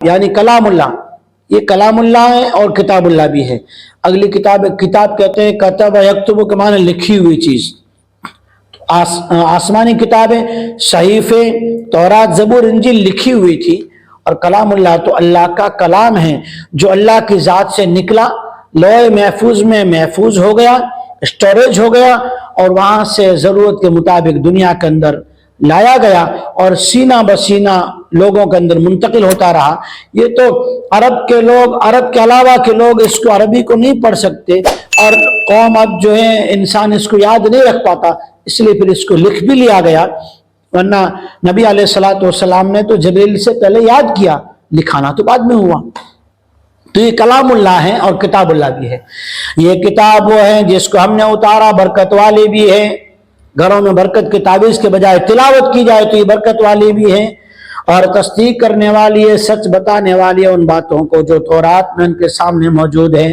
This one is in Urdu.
یعنی کلامullah، یہ کلامullah ہے اور کتابullah بھی ہے۔ اگلی کتاب کہتے ہیں کتب یکتب کے معنی لکھی ہوئی چیز، آسمانی کتابیں صحیفے تورات زبور انجیل لکھی ہوئی تھی، اور کلامullah تو اللہ کا کلام ہے جو اللہ کی ذات سے نکلا، لوح محفوظ میں محفوظ ہو گیا، اسٹوریج ہو گیا، اور وہاں سے ضرورت کے مطابق دنیا کے اندر لایا گیا اور سینہ بسینہ لوگوں کے اندر منتقل ہوتا رہا۔ یہ تو عرب کے لوگ، عرب کے علاوہ کے لوگ اس کو عربی کو نہیں پڑھ سکتے، اور قوم اب جو ہے انسان اس کو یاد نہیں رکھ پاتا، اس لیے پھر اس کو لکھ بھی لیا گیا، ورنہ نبی علیہ السلام نے تو جبریل سے پہلے یاد کیا، لکھانا تو بعد میں ہوا۔ تو یہ کلامullah ہے اور کتابullah بھی ہے۔ یہ کتاب وہ ہے جس کو ہم نے اتارا، برکت والی بھی ہے، گھروں میں برکت کی تعویذ کے بجائے تلاوت کی جائے تو یہ برکت والی بھی ہے، اور تصدیق کرنے والی ہے، سچ بتانے والی ہے ان باتوں کو جو تورات میں ان کے سامنے موجود ہیں۔